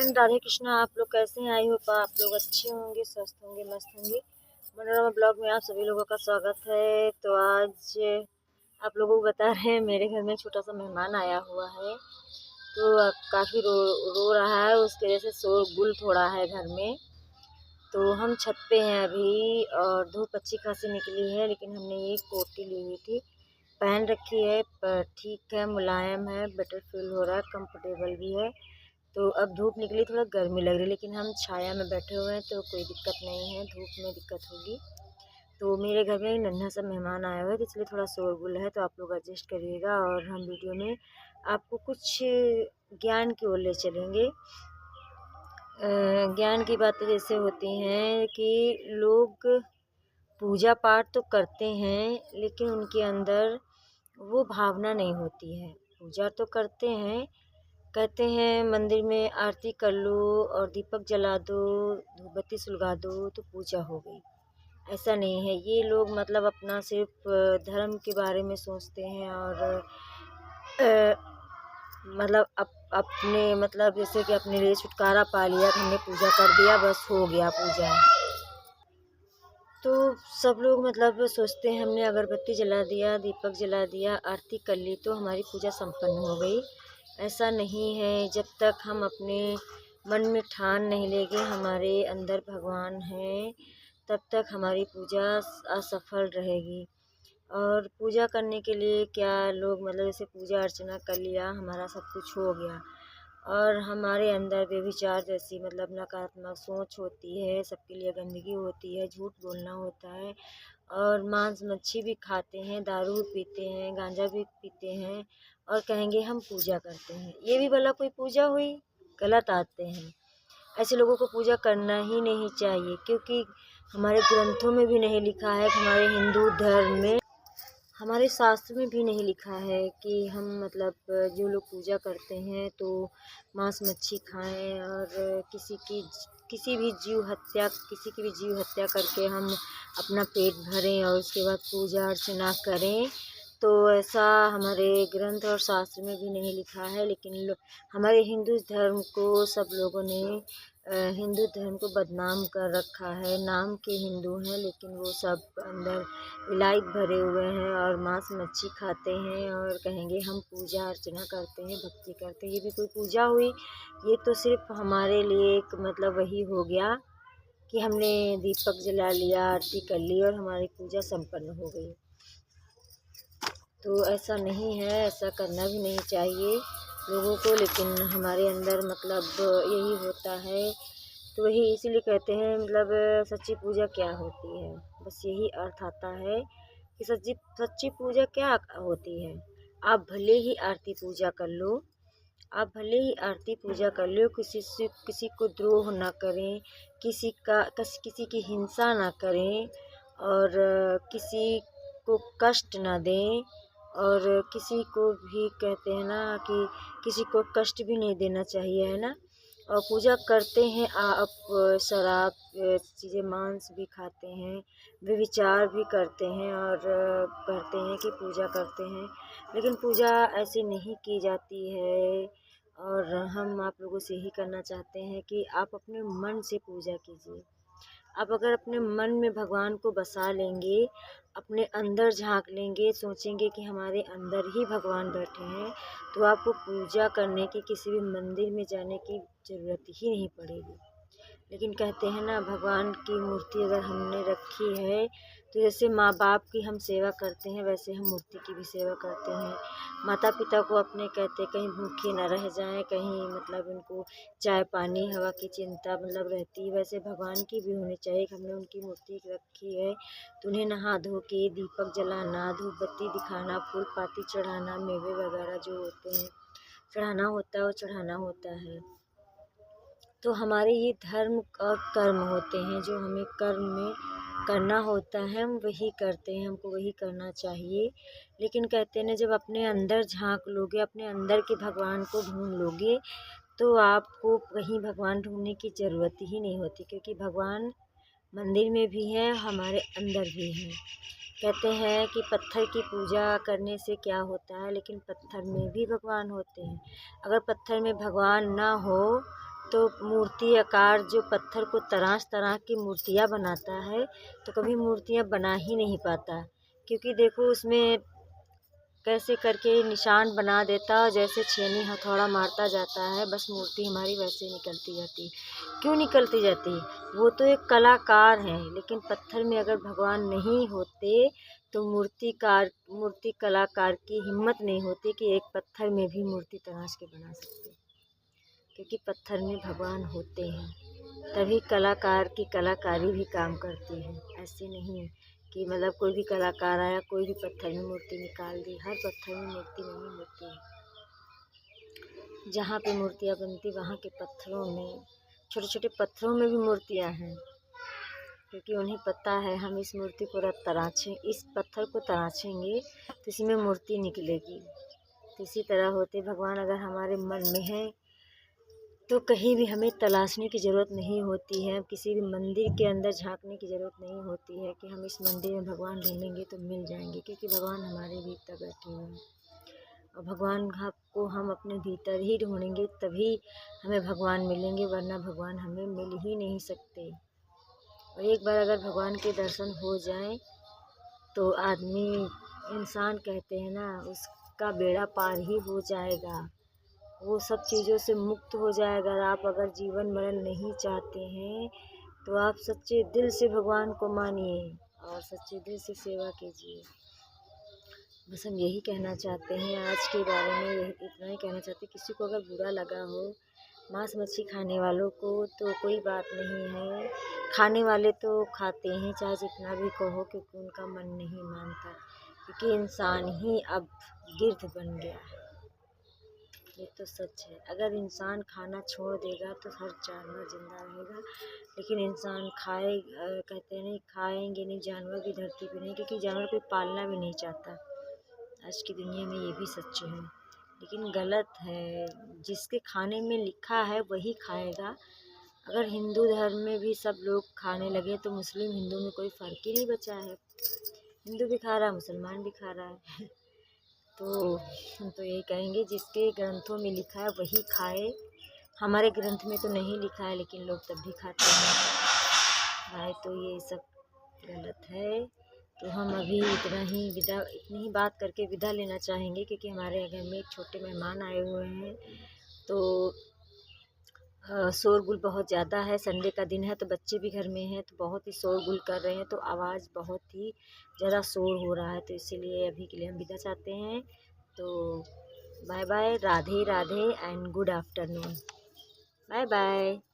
Friend Radhe Krishna. आप लोग कैसे हैं? आई होप आप लोग अच्छे होंगे, स्वस्थ होंगे, मस्त होंगे। मनोरमा ब्लॉग में आप सभी लोगों का स्वागत है। तो आज आप लोगों को बता रहे हैं मेरे घर में छोटा सा मेहमान आया हुआ है। तो काफ़ी रो रहा है, उसकी वजह से शोरगुल थोड़ा है घर में। तो हम छत पे हैं अभी और धूप अच्छी खासी निकली है, लेकिन हमने ये कोटी ली हुई थी, पहन रखी है, पर ठीक है, मुलायम है, बेटर फील हो रहा है, कंफर्टेबल भी है। तो अब धूप निकली, थोड़ा गर्मी लग रही है, लेकिन हम छाया में बैठे हुए हैं तो कोई दिक्कत नहीं है। धूप में दिक्कत होगी। तो मेरे घर में एक नन्हा सा मेहमान आया हुआ है, तो इसलिए थोड़ा शोरगुल है, तो आप लोग एडजस्ट करिएगा। और हम वीडियो में आपको कुछ ज्ञान की ओर ले चलेंगे। ज्ञान की बातें जैसे होती हैं कि लोग पूजा पाठ तो करते हैं, लेकिन उनके अंदर वो भावना नहीं होती है। पूजा तो करते हैं, कहते हैं मंदिर में आरती कर लो और दीपक जला दो, धूपबत्ती सुलगा दो तो पूजा हो गई। ऐसा नहीं है। ये लोग मतलब अपना सिर्फ धर्म के बारे में सोचते हैं और मतलब अपने मतलब जैसे कि अपने लिए छुटकारा पा लिया कि हमने पूजा कर दिया, बस हो गया पूजा। तो सब लोग मतलब सोचते हैं हमने अगरबत्ती जला दिया, दीपक जला दिया, आरती कर ली तो हमारी पूजा संपन्न हो गई। ऐसा नहीं है। जब तक हम अपने मन में ठान नहीं लेंगे हमारे अंदर भगवान हैं, तब तक हमारी पूजा असफल रहेगी। और पूजा करने के लिए क्या लोग मतलब जैसे पूजा अर्चना कर लिया, हमारा सब कुछ हो गया, और हमारे अंदर व्यभिचार जैसी मतलब नकारात्मक सोच होती है, सबके लिए गंदगी होती है, झूठ बोलना होता है, और मांस मच्छी भी खाते हैं, दारू भी पीते हैं, गांजा भी पीते हैं, और कहेंगे हम पूजा करते हैं। ये भी भला कोई पूजा हुई? गलत आते हैं। ऐसे लोगों को पूजा करना ही नहीं चाहिए, क्योंकि हमारे ग्रंथों में भी नहीं लिखा है, हमारे हिंदू धर्म में, हमारे शास्त्र में भी नहीं लिखा है कि हम मतलब जो लोग पूजा करते हैं तो मांस मच्छी खाएं और किसी भी जीव हत्या करके हम अपना पेट भरें और उसके बाद पूजा अर्चना करें। तो ऐसा हमारे ग्रंथ और शास्त्र में भी नहीं लिखा है। लेकिन हमारे हिंदू धर्म को सब लोगों ने हिंदू धर्म को बदनाम कर रखा है। नाम के हिंदू हैं, लेकिन वो सब अंदर इलाइत भरे हुए हैं और मांस मच्छी खाते हैं और कहेंगे हम पूजा अर्चना करते हैं, भक्ति करते हैं। ये भी कोई पूजा हुई? ये तो सिर्फ हमारे लिए एक मतलब वही हो गया कि हमने दीपक जला लिया, आरती कर ली और हमारी पूजा संपन्न हो गई। तो ऐसा नहीं है, ऐसा करना भी नहीं चाहिए लोगों को, लेकिन हमारे अंदर मतलब यही होता है। तो वही इसीलिए कहते हैं मतलब सच्ची पूजा क्या होती है, बस यही अर्थ आता है कि सच्ची पूजा क्या होती है। आप भले ही आरती पूजा कर लो, आप भले ही आरती पूजा कर लो, किसी को द्रोह ना करें, किसी की हिंसा ना करें, और किसी को कष्ट ना दें, और किसी को भी कहते हैं ना कि किसी को कष्ट भी नहीं देना चाहिए, है ना। और पूजा करते हैं आप शराब चीज़ें मांस भी खाते हैं, व्यभिचार भी करते हैं और कहते हैं कि पूजा करते हैं, लेकिन पूजा ऐसे नहीं की जाती है। और हम आप लोगों से यही करना चाहते हैं कि आप अपने मन से पूजा कीजिए। आप अगर अपने मन में भगवान को बसा लेंगे, अपने अंदर झांक लेंगे, सोचेंगे कि हमारे अंदर ही भगवान बैठे हैं, तो आपको पूजा करने की, किसी भी मंदिर में जाने की ज़रूरत ही नहीं पड़ेगी। लेकिन कहते हैं ना, भगवान की मूर्ति अगर हमने रखी है तो जैसे माँ बाप की हम सेवा करते हैं, वैसे हम मूर्ति की भी सेवा करते हैं। माता पिता को अपने कहते कहीं भूखे ना रह जाएं, कहीं मतलब उनको चाय पानी हवा की चिंता मतलब रहती है, वैसे भगवान की भी होनी चाहिए कि हमने उनकी मूर्ति रखी है तो उन्हें नहा धो के दीपक जलाना, धूप बत्ती दिखाना, फूल पाती चढ़ाना, मेवे वगैरह जो होते हैं चढ़ाना होता है, वो चढ़ाना होता है। तो हमारे ये धर्म और कर्म होते हैं, जो हमें कर्म में करना होता है हम वही करते हैं, हमको वही करना चाहिए। लेकिन कहते हैं ना, जब अपने अंदर झांक लोगे, अपने अंदर के भगवान को ढूंढ लोगे, तो आपको कहीं भगवान ढूंढने की ज़रूरत ही नहीं होती, क्योंकि भगवान मंदिर में भी हैं, हमारे अंदर भी हैं। कहते हैं कि पत्थर की पूजा करने से क्या होता है, लेकिन पत्थर में भी भगवान होते हैं। अगर पत्थर में भगवान ना हो तो मूर्ति आकार जो पत्थर को तराश तराश के मूर्तियाँ बनाता है, तो कभी मूर्तियाँ बना ही नहीं पाता, क्योंकि देखो उसमें कैसे करके निशान बना देता, जैसे छेनी हथौड़ा मारता जाता है, बस मूर्ति हमारी वैसे निकलती जाती। क्यों निकलती जाती? वो तो एक कलाकार हैं, लेकिन पत्थर में अगर भगवान नहीं होते तो मूर्ति कलाकार की हिम्मत नहीं होती कि एक पत्थर में भी मूर्ति तराश के बना सकते, क्योंकि पत्थर में भगवान होते हैं, तभी कलाकार की कलाकारी भी काम करती है। ऐसे नहीं कि मतलब कोई भी कलाकार आया, कोई भी पत्थर में मूर्ति निकाल दी। हर पत्थर में मूर्ति नहीं होती है। जहाँ पे मूर्तियाँ बनती वहाँ के पत्थरों में, छोटे छोटे पत्थरों में भी मूर्तियाँ हैं, क्योंकि उन्हें पता है हम इस मूर्ति को तराशें, इस पत्थर को तराशेंगे तो इसी में मूर्ति निकलेगी। तो इसी तरह होते भगवान अगर हमारे मन में है तो कहीं भी हमें तलाशने की ज़रूरत नहीं होती है। किसी भी मंदिर के अंदर झांकने की ज़रूरत नहीं होती है कि हम इस मंदिर में भगवान ढूंढेंगे तो मिल जाएंगे, क्योंकि भगवान हमारे भीतर बैठे हुए हैं। और भगवान को हम अपने भीतर ही ढूंढेंगे तभी हमें भगवान मिलेंगे, वरना भगवान हमें मिल ही नहीं सकते। और एक बार अगर भगवान के दर्शन हो जाए तो आदमी, इंसान कहते हैं ना, उसका बेड़ा पार ही हो जाएगा, वो सब चीज़ों से मुक्त हो जाएगा। आप अगर जीवन मरण नहीं चाहते हैं तो आप सच्चे दिल से भगवान को मानिए और सच्चे दिल से सेवा कीजिए। बस हम यही कहना चाहते हैं आज के बारे में, यही इतना ही कहना चाहते हैं। किसी को अगर बुरा लगा हो मांस मच्छी खाने वालों को तो कोई बात नहीं है, खाने वाले तो खाते हैं चाहे जितना भी कहो, क्योंकि उनका मन नहीं मानता, क्योंकि इंसान ही अब गिर्द बन गया है। ये तो सच है। अगर इंसान खाना छोड़ देगा तो हर जानवर जिंदा रहेगा, लेकिन इंसान कहते हैं नहीं, खाएंगे नहीं जानवर भी धरती पे नहीं, क्योंकि जानवर कोई पालना भी नहीं चाहता आज की दुनिया में। ये भी सच है, लेकिन गलत है। जिसके खाने में लिखा है वही खाएगा। अगर हिंदू धर्म में भी सब लोग खाने लगे तो मुस्लिम हिंदू में कोई फ़र्क ही नहीं बचा है। हिंदू भी खा रहा है, मुसलमान भी खा रहा है। तो हम तो यही कहेंगे जिसके ग्रंथों में लिखा है वही खाए। हमारे ग्रंथ में तो नहीं लिखा है, लेकिन लोग तब भी खाते हैं भाई, तो ये सब गलत है। तो हम अभी इतनी ही बात करके विदा लेना चाहेंगे, क्योंकि हमारे घर में एक छोटे मेहमान आए हुए हैं। तो शोरगुल बहुत ज़्यादा है, संडे का दिन है तो बच्चे भी घर में हैं, तो बहुत ही शोरगुल कर रहे हैं, तो आवाज़ बहुत ही ज़्यादा शोर हो रहा है। तो इसीलिए अभी के लिए हम विदा चाहते हैं। तो bye bye, Radhe Radhe and good afternoon. Bye bye.